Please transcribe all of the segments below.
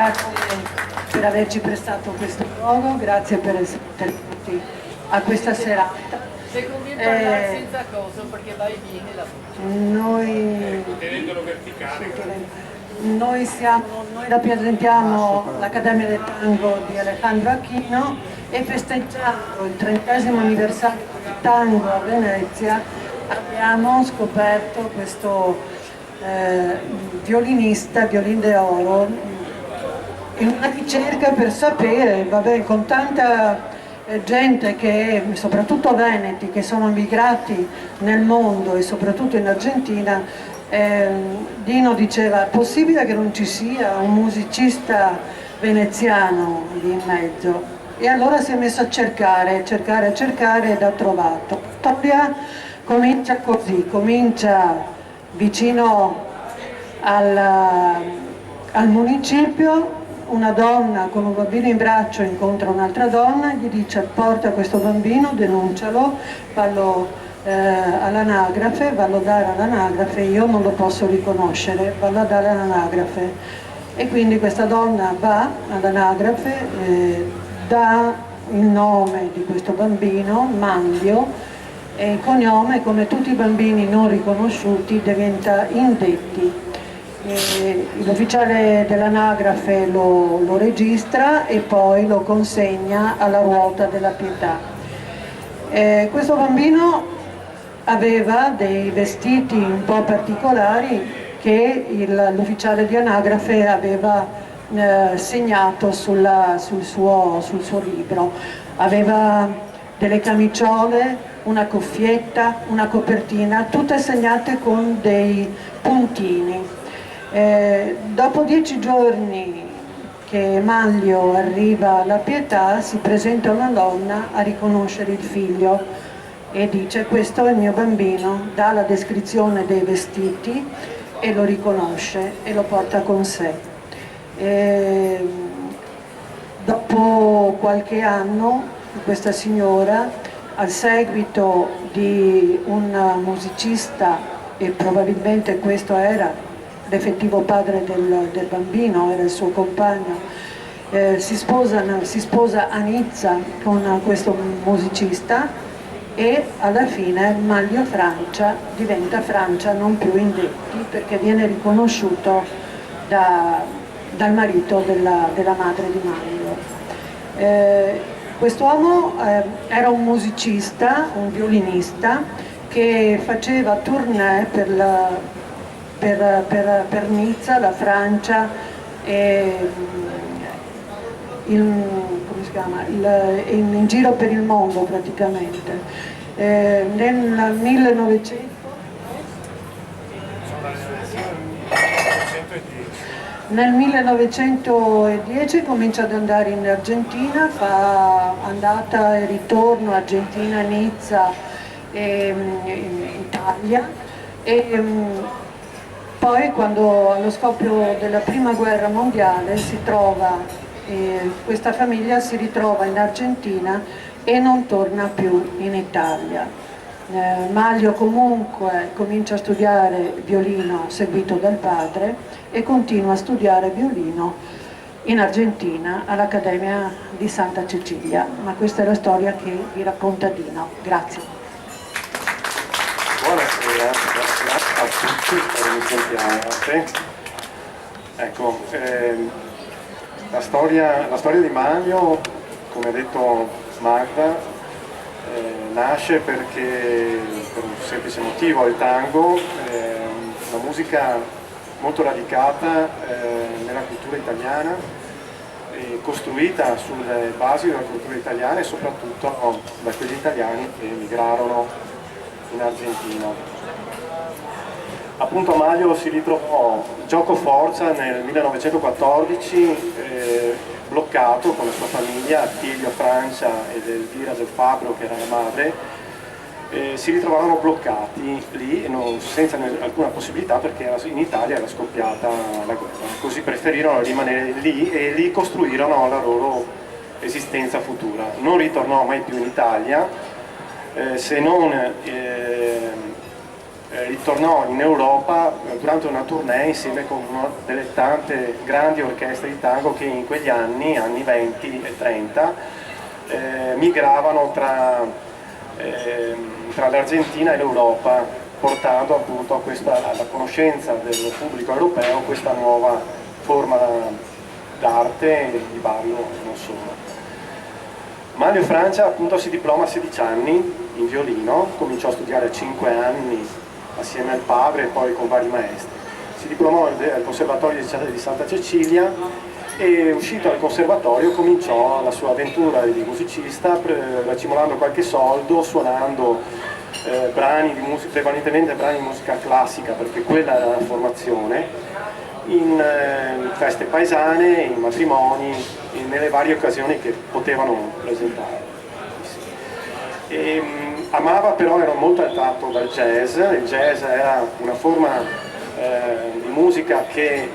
Grazie per averci prestato questo luogo, grazie per essere venuti a questa serata. Se conviene parlare senza coso perché va e viene la voce. Tenendolo verticale. Noi rappresentiamo l'Accademia del Tango di Alejandro Aquino e festeggiando il 30° anniversario del tango a Venezia abbiamo scoperto questo violinista, violin d'oro, in una ricerca per sapere, vabbè, con tanta gente che, soprattutto veneti, che sono migrati nel mondo e soprattutto in Argentina, Dino diceva: è possibile che non ci sia un musicista veneziano lì in mezzo? E allora si è messo a cercare ed ha trovato. La storia comincia così, comincia vicino al municipio. Una donna con un bambino in braccio incontra un'altra donna, gli dice: porta questo bambino, denuncialo, fallo all'anagrafe, vallo dare all'anagrafe, io non lo posso riconoscere, vallo a dare all'anagrafe. E quindi questa donna va all'anagrafe, dà il nome di questo bambino, Manlio, e il cognome, come tutti i bambini non riconosciuti, diventa Indetti. L'ufficiale dell'anagrafe lo registra e poi lo consegna alla Ruota della Pietà. Questo bambino aveva dei vestiti un po' particolari che l'ufficiale di anagrafe aveva segnato sul suo libro. Aveva delle camiciole, una cuffietta, una copertina, tutte segnate con dei puntini. Dopo 10 giorni che Manlio arriva alla Pietà, si presenta una donna a riconoscere il figlio e dice: questo è il mio bambino, dà la descrizione dei vestiti e lo riconosce e lo porta con sé. Dopo qualche anno questa signora, al seguito di un musicista, e probabilmente questo era l'effettivo padre del bambino, era il suo compagno, si sposa a Nizza con questo musicista e alla fine Manlio Francia diventa Francia, non più Indetti, perché viene riconosciuto dal marito della madre di Manlio. Quest'uomo era un musicista, un violinista che faceva tournée per Nizza, la Francia e in giro per il mondo praticamente. Nel 1910 comincia ad andare in Argentina, fa andata e ritorno, Argentina, Nizza e Italia, e poi quando allo scoppio della prima guerra mondiale questa famiglia si ritrova in Argentina e non torna più in Italia. Manlio comunque comincia a studiare violino seguito dal padre e continua a studiare violino in Argentina all'Accademia di Santa Cecilia, ma questa è la storia che vi racconta Dino. Grazie. Buonasera a tutti, iniziamo. Ecco, la storia di Manlio, come ha detto Magda, nasce perché per un semplice motivo: il tango è una musica molto radicata nella cultura italiana, costruita sulle basi della cultura italiana e soprattutto da quegli italiani che emigrarono in Argentina. Appunto Manlio si ritrovò gioco forza nel 1914, bloccato con la sua famiglia, Attilio Francia ed Elvira del Fabbro, che era la madre, si ritrovarono bloccati lì senza alcuna possibilità, perché in Italia era scoppiata la guerra. Così preferirono rimanere lì e lì costruirono la loro esistenza futura. Non ritornò mai più in Italia, se non ritornò in Europa durante una tournée insieme con una delle tante grandi orchestre di tango che in quegli anni 20 e 30, migravano tra l'Argentina e l'Europa, portando appunto alla conoscenza del pubblico europeo questa nuova forma d'arte e di ballo e non solo. Manlio Francia appunto si diploma a 16 anni in violino, cominciò a studiare a 5 anni assieme al padre e poi con vari maestri. Si diplomò al Conservatorio di Santa Cecilia e uscito dal conservatorio cominciò la sua avventura di musicista, racimolando qualche soldo, suonando brani di musica, prevalentemente brani di musica classica, perché quella era la formazione, in feste paesane, in matrimoni e nelle varie occasioni che potevano presentare. Amava però, era molto attratto dal jazz. Il jazz era una forma di musica che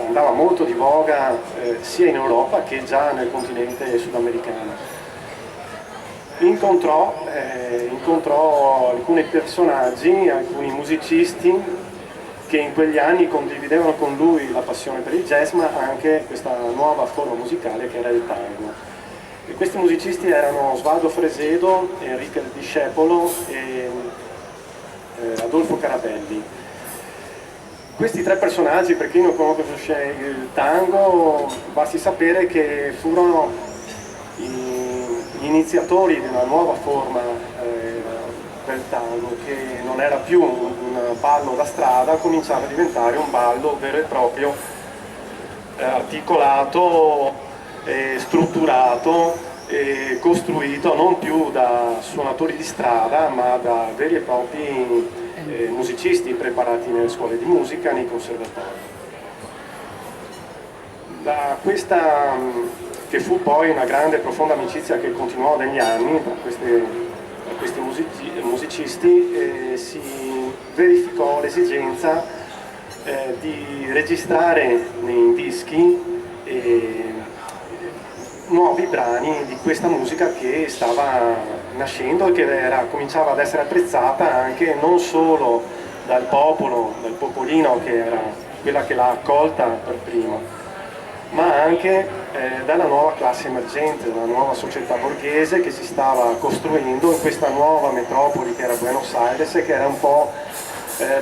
andava molto di voga sia in Europa che già nel continente sudamericano. Incontrò alcuni personaggi, alcuni musicisti che in quegli anni condividevano con lui la passione per il jazz, ma anche questa nuova forma musicale che era il tango. E questi musicisti erano Osvaldo Fresedo, Enrique il Discepolo e Adolfo Carabelli. Questi tre personaggi, per chi non conosce il tango, basti sapere che furono gli iniziatori di una nuova forma del tango, che non era più un ballo da strada, cominciava a diventare un ballo vero e proprio, articolato, strutturato e costruito non più da suonatori di strada, ma da veri e propri musicisti preparati nelle scuole di musica, nei conservatori. Da questa, che fu poi una grande e profonda amicizia che continuò negli anni tra questi musicisti, si verificò l'esigenza di registrare nei dischi nuovi brani di questa musica che stava nascendo e che cominciava ad essere apprezzata anche non solo dal popolo, dal popolino, che era quella che l'ha accolta per primo, ma anche dalla nuova classe emergente, dalla nuova società borghese che si stava costruendo in questa nuova metropoli che era Buenos Aires e che era un po'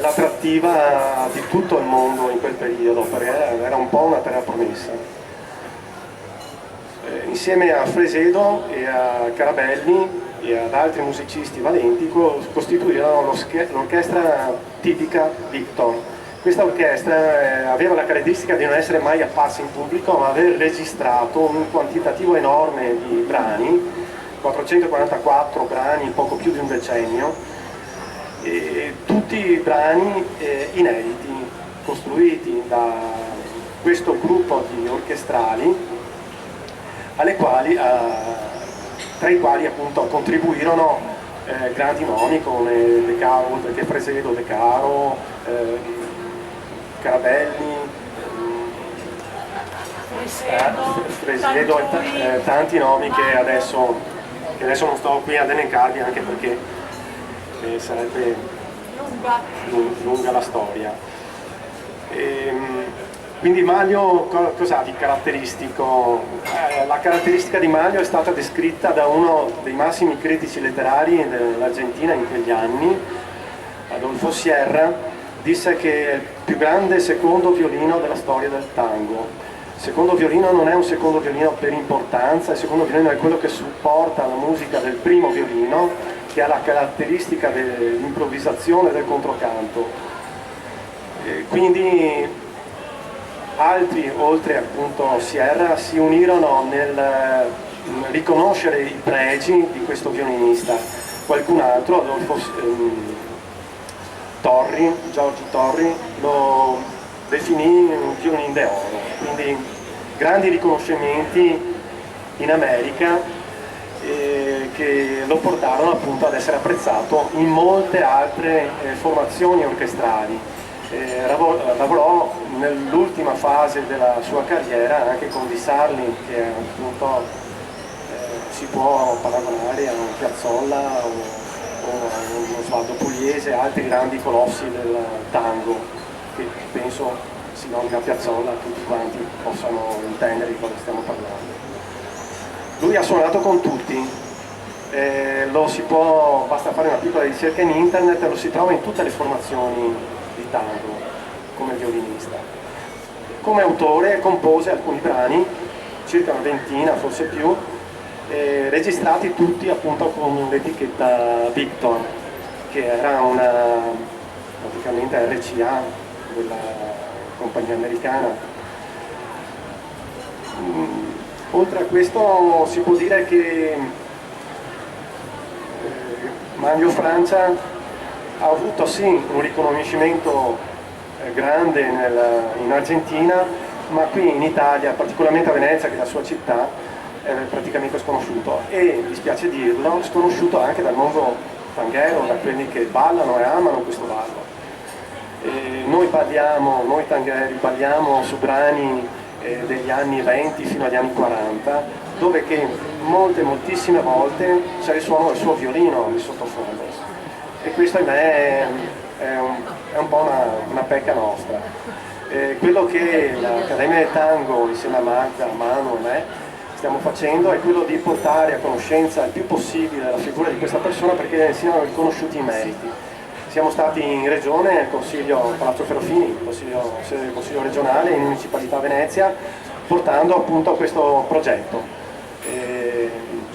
l'attrattiva di tutto il mondo in quel periodo, perché era un po' una terra promessa. Insieme a Fresedo e a Carabelli e ad altri musicisti valenti costituirono l'orchestra tipica Victor. Questa orchestra aveva la caratteristica di non essere mai apparsa in pubblico, ma aver registrato un quantitativo enorme di brani, 444 brani in poco più di un decennio, e tutti brani inediti, costruiti da questo gruppo di orchestrali, tra i quali appunto contribuirono grandi nomi come De Caro, oltre che Fresedo, De Caro, Carabelli, Fresedo e tanti nomi che adesso non sto qui ad elencarvi, anche perché sarebbe lunga la storia. Quindi Manlio cos'ha di caratteristico? La caratteristica di Manlio è stata descritta da uno dei massimi critici letterari dell'Argentina in quegli anni, Adolfo Sierra, disse che è il più grande secondo violino della storia del tango. Il secondo violino non è un secondo violino per importanza, il secondo violino è quello che supporta la musica del primo violino, che ha la caratteristica dell'improvvisazione del controcanto. Quindi altri, oltre appunto Sierra, si unirono nel riconoscere i pregi di questo violinista. Qualcun altro, Giorgio Torri, lo definì un violin d'oro. Quindi grandi riconoscimenti in America che lo portarono appunto ad essere apprezzato in molte altre formazioni orchestrali. Lavorò nell'ultima fase della sua carriera anche con Di Sarli, che appunto si può paragonare a un Piazzolla o o uno Osvaldo Pugliese, altri grandi colossi del tango, che penso si nomina Piazzolla, tutti quanti possano intendere di cosa stiamo parlando. Lui ha suonato con tutti, basta fare una piccola ricerca in internet, lo si trova in tutte le formazioni di tango come violinista. Come autore compose alcuni brani, circa una ventina, forse più, registrati tutti appunto con l'etichetta Victor, che era praticamente RCA della compagnia americana. Oltre a questo si può dire che Manlio Francia ha avuto sì un riconoscimento grande in Argentina, ma qui in Italia, particolarmente a Venezia, che è la sua città, è praticamente sconosciuto, e dispiace dirlo, sconosciuto anche dal mondo tanghero, da quelli che ballano e amano questo ballo. Noi tangheri balliamo su brani degli anni 20 fino agli anni 40, dove che moltissime volte c'è il suono del suo violino di sottofondo, e questo ahimè è un po' una pecca nostra. Quello che l'Accademia del Tango insieme a Magda, a Manu e me stiamo facendo è quello di portare a conoscenza il più possibile la figura di questa persona, perché siano riconosciuti i meriti. Siamo stati in regione, al Consiglio Palazzo Ferrofini, Consiglio regionale, in Municipalità Venezia, portando appunto a questo progetto.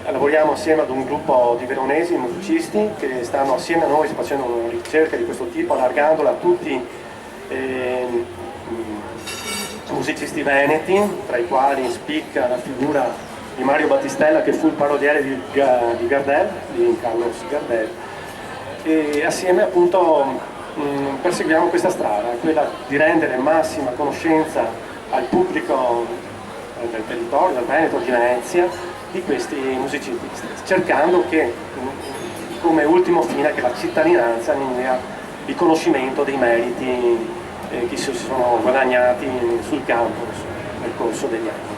Lavoriamo assieme ad un gruppo di veronesi, musicisti, che stanno assieme a noi facendo una ricerca di questo tipo, allargandola a tutti musicisti veneti, tra i quali spicca la figura di Mario Battistella, che fu il paroliere di Gardel, di Carlos Gardel, e assieme appunto perseguiamo questa strada, quella di rendere massima conoscenza al pubblico del territorio, del Veneto, di Venezia, di questi musicisti, cercando che come ultimo fine che la cittadinanza ne dia riconoscimento dei meriti che si sono guadagnati sul campo nel corso degli anni.